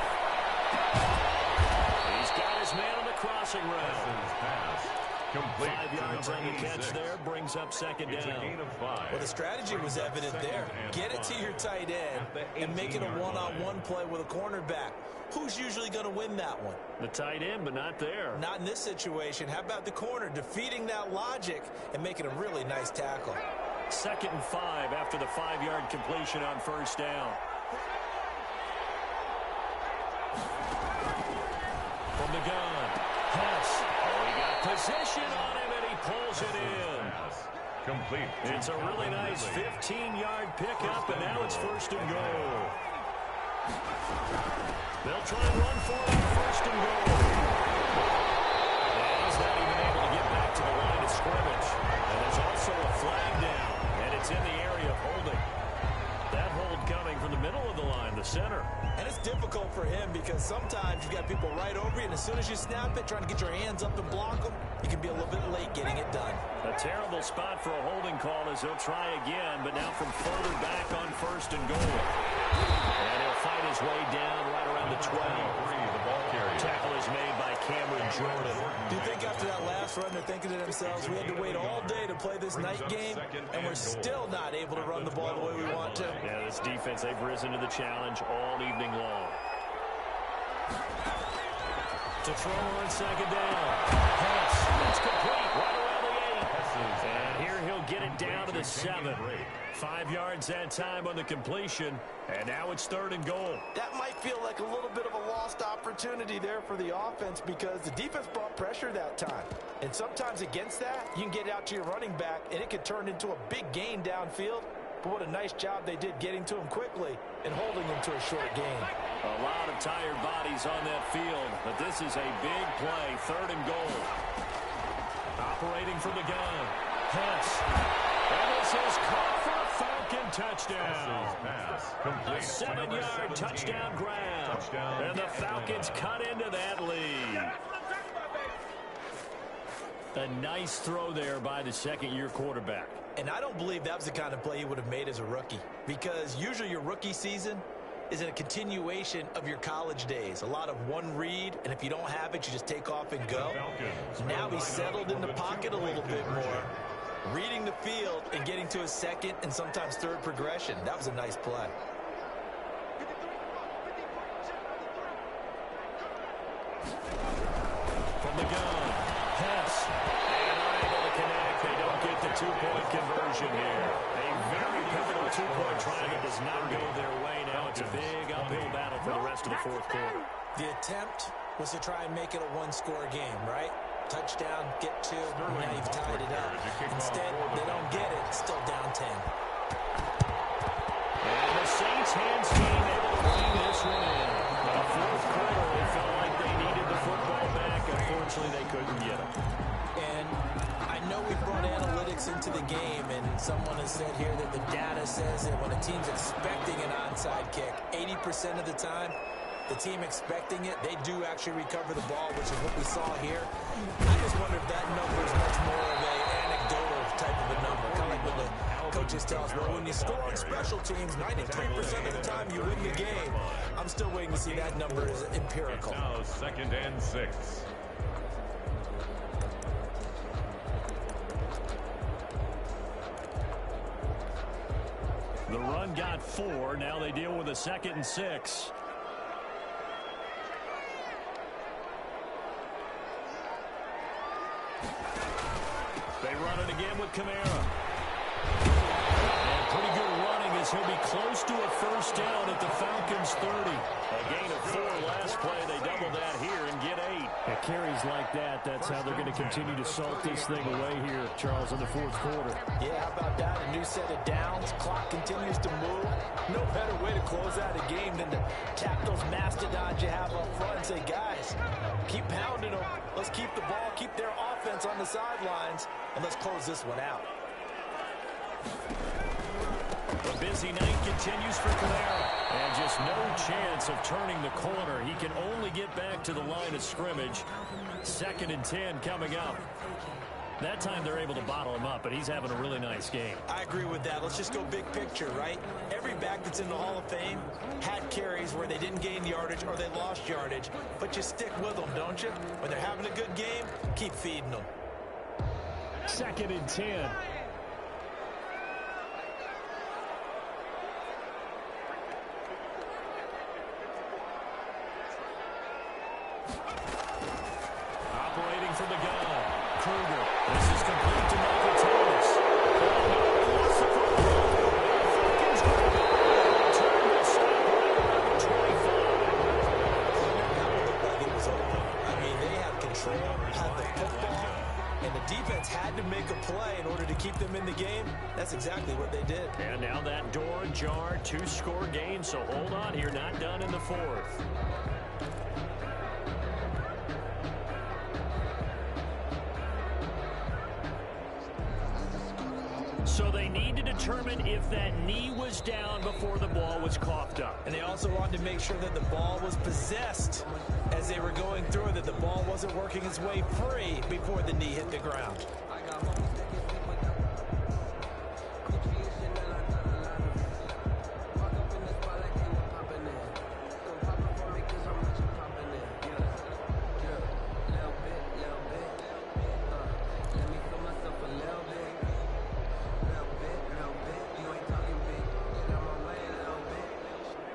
He's got his man on the crossing route. Hess's pass. Complete. 5 yards on the catch there, brings up 2nd down. It's a gain of 5. Well, the strategy was evident there. Get it to your tight end and make it a one-on-one play with a cornerback. Who's usually going to win that one? The tight end, but not there. Not in this situation. How about the corner defeating that logic and making a really nice tackle? 2nd and 5 after the 5-yard completion on 1st down. From the gun. Pass. Oh, he got position on him, and he pulls it in. Complete. It's a really nice 15-yard pickup, and now it's 1st and goal. They'll try and run for it on 1st and goal. And he's not even able to get back to the line of scrimmage. And there's also a flag down, and it's in the area of holding. That hold coming from the middle of the line, the center. And it's difficult for him because sometimes you've got people right over you, and as soon as you snap it, trying to get your hands up and block them, you can be a little bit late getting it done. A terrible spot for a holding call as he'll try again, but now from further back on 1st and goal. And he'll fight his way down right around the 12. The ball carrier. Tackle is made by Cameron Jordan. Do you think after that last run they're thinking to themselves, we had to wait all day to play this night game, and we're still not able to run the ball the way we want to? Yeah, this defense, they've risen to the challenge all evening long. To throw on 2nd down. Pass. That's complete. Right around the 8. And here he'll get it down to the 7. 5 yards that time on the completion. And now it's 3rd and goal. That might feel like a little bit of a lost opportunity there for the offense because the defense brought pressure that time. And sometimes against that, you can get out to your running back, and it could turn into a big gain downfield. But what a nice job they did getting to him quickly and holding him to a short gain. A lot of tired bodies on that field, but this is a big play, 3rd and goal. Operating from the gun. Pass. And this is caught for a Falcon touchdown. A 7-yard touchdown grab. And the Falcons cut into that lead. A nice throw there by the second-year quarterback. And I don't believe that was the kind of play he would have made as a rookie, because usually your rookie season is a continuation of your college days. A lot of one read, and if you don't have it, you just take off and go. Now he's settled in the pocket a little bit more, reading the field and getting to a second and sometimes third progression. That was a nice play. From the gun, pass, and unable to connect. They don't get the two-point conversion here. A very pivotal two-point try that does not go their way. Now it's a big uphill battle for the rest of the fourth quarter. The attempt was to try and make it a one-score game, right? Touchdown, get two, now you've tied it up. Instead, they don't get it, still down 10. And the Saints hands team able to bring this one in. The fourth quarter, they felt like they needed the football back. Unfortunately, they couldn't get it. And I know we brought analytics into the game, and someone has said here that the data says that when a team's expecting an onside kick, 80% of the time, the team expecting it, they do actually recover the ball, which is what we saw here. I just wonder if that number is much more of an anecdotal type of a number. Kind of like when the coaches tell us, well, when you score on special teams, 93% of the time you win the game. I'm still waiting to see that number is empirical. Now 2nd and 6. The run got 4. Now they deal with a 2nd and 6. They run it again with Kamara. And pretty good running as he'll be close to a first down at the Falcons' 30. A gain of 4 last play. They double that here and get 8. At carries like that, that's how they're going to continue to salt this thing away here, Charles, in the fourth quarter. Yeah, how about that? A new set of downs. Clock continues to move. No better way to close out a game than to tap those mastodons you have up front and say, guys, keep pounding them. Let's keep the ball, keep their offense on the sidelines, and let's close this one out. The busy night continues for Kamara. And just no chance of turning the corner. He can only get back to the line of scrimmage. 2nd and 10 coming up. That time they're able to bottle him up, but he's having a really nice game. I agree with that. Let's just go big picture, right? Every back that's in the Hall of Fame had carries where they didn't gain yardage or they lost yardage, but you stick with them, don't you? When they're having a good game, keep feeding them. 2nd and 10. Operating from the gun. Kruger. This is complete to Michael Thomas. Turn this stop right around the 25. That would look like it was over. I mean, they had control, had the football, and the defense had to make a play in order to keep them in the game. That's exactly what they did. And now that door ajar, 2-score game, so hold on here, not done in the fourth. So they need to determine if that knee was down before the ball was coughed up. And they also wanted to make sure that the ball was possessed as they were going through, that the ball wasn't working its way free before the knee hit the ground.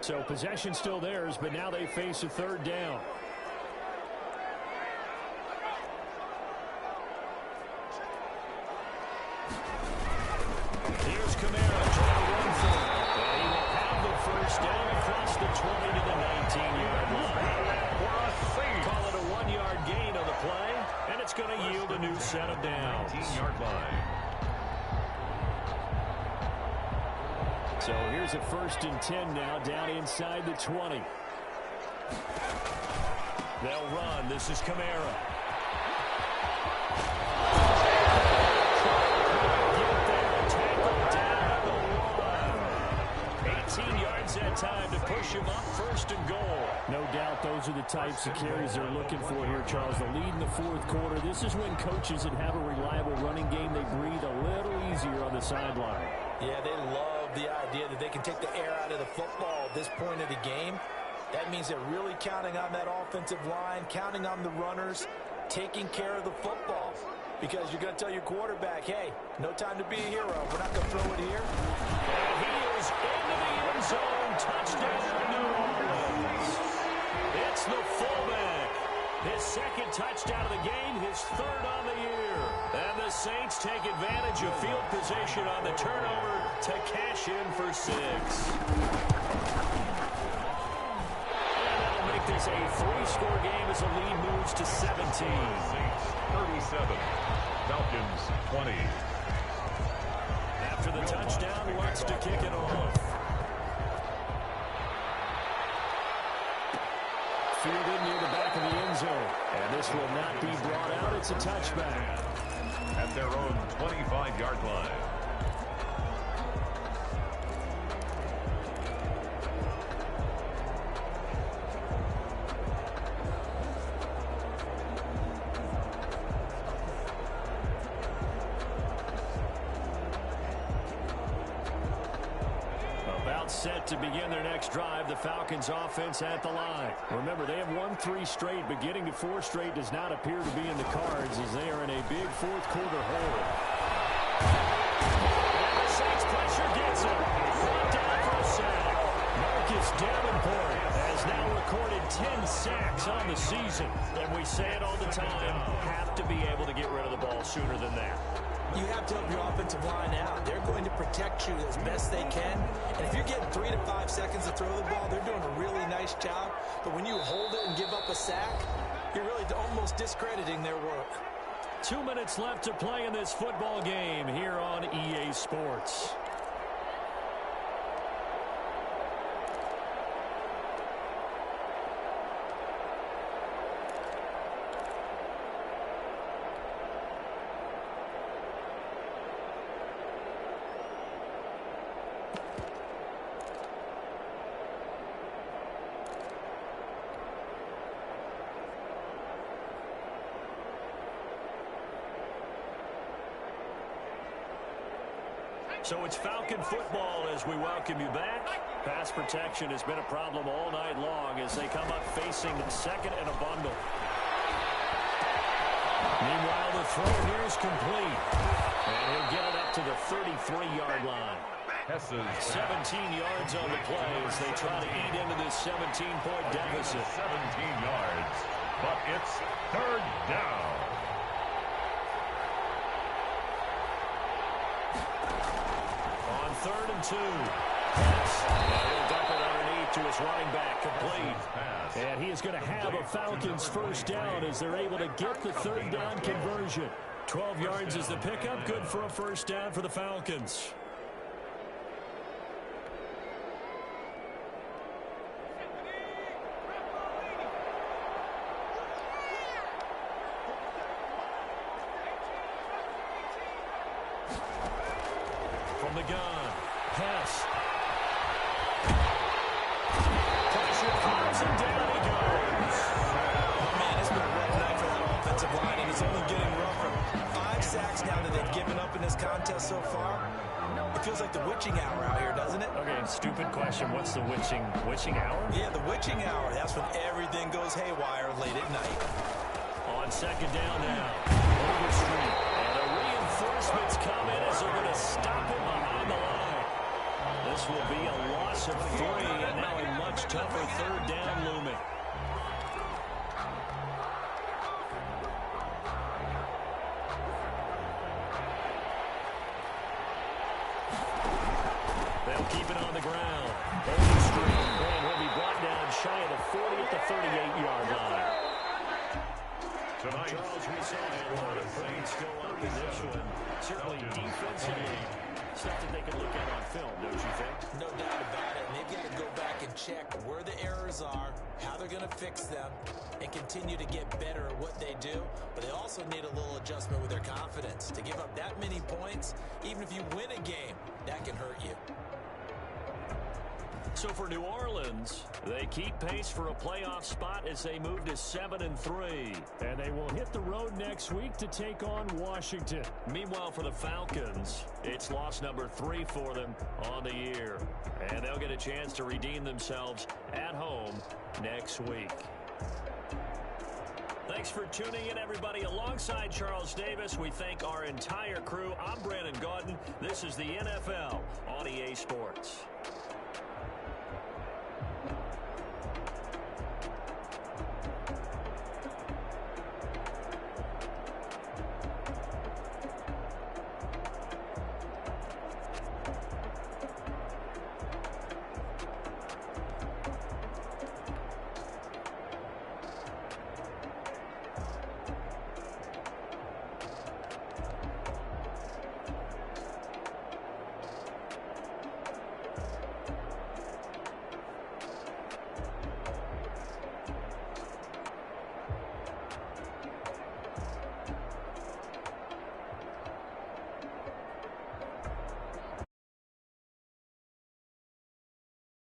So possession still theirs, but now they face a 3rd down. Here's Kamara trying to run for it. And he will have the first down across the 20 to the 19-yard line. Call it a 1-yard gain on the play, and it's going to yield a new set of downs. 19-yard line. So here's a 1st and 10 now, down inside the 20. They'll run. This is Kamara. Get there, tackle down the run. 18 yards that time to push him up 1st and goal. No doubt those are the types of carries they're looking for here, Charles. The lead in the fourth quarter. This is when coaches that have a reliable running game, they breathe a little easier on the sideline. Yeah, they love the idea that they can take the air out of the football at this point of the game. That means they're really counting on that offensive line, counting on the runners, taking care of the football. Because you're going to tell your quarterback, hey, no time to be a hero. We're not going to throw it here. And he is into the end zone. Touchdown, New Orleans. It's the fullback. His second touchdown of the game, his third on the year. And the Saints take advantage of field position on the turnover to cash in for 6. And that'll make this a 3-score game as the lead moves to 17. Saints 37, Falcons 20. After the touchdown, wants to kick it off. Fielded near the back of the end zone. And this will not be brought out. It's a touchback. At their own 25-yard line. Set to begin their next drive. The Falcons offense at the line. Remember, they have won 3 straight, but getting to 4 straight does not appear to be in the cards as they are in a big fourth quarter hole. And the Saints pressure gets him. Brought down for a sack. Marcus Davenport has now recorded 10 sacks on the season. And we say it all the time, have to be able to get rid of the ball sooner than that. You have to help your offensive line out. They're going to protect you as best they can. And if you're getting 3 to 5 seconds to throw the ball, they're doing a really nice job. But when you hold it and give up a sack, you're really almost discrediting their work. 2 minutes left to play in this football game here on EA Sports. So it's Falcon football as we welcome you back. Pass protection has been a problem all night long as they come up facing second and a bundle. Meanwhile, the throw here is complete. And he'll get it up to the 33-yard line. 17 yards on the play as they try to eat into this 17-point deficit. 17 yards, but it's third down. Third and 2. He'll dump it underneath to his running back, complete. And he is going to have a Falcons first down as they're able to get the third down conversion. 12 yards is the pickup, good for a first down for the Falcons. From the gun. Pass. Pressure comes and down he goes. Man, it's been a rough night for that offensive line, and it's only getting rougher. 5 sacks now that they've given up in this contest so far. It feels like the witching hour out here, doesn't it? Okay, stupid question. What's the witching hour? Yeah, the witching hour. That's when everything goes haywire late at night. On second down now. Overstreet. And the reinforcements come in as they're going to stop him behind the line. This will be a loss of 3, and now a much tougher third down looming. They'll keep it on the ground. Overstreet, and he'll be brought down shy of the 40 at the 38-yard line. Tonight, Charles, we saw a lot of things go on in this one. Certainly defensively, stuff that they can look at on film, don't you think? No doubt about it. And they've got to go back and check where the errors are, how they're going to fix them, and continue to get better at what they do. But they also need a little adjustment with their confidence. To give up that many points, even if you win a game, that can hurt you. So for New Orleans, they keep pace for a playoff spot as they move to 7-3. And they will hit the road next week to take on Washington. Meanwhile, for the Falcons, it's loss number 3 for them on the year. And they'll get a chance to redeem themselves at home next week. Thanks for tuning in, everybody. Alongside Charles Davis, we thank our entire crew. I'm Brandon Gaudin. This is the NFL on EA Sports.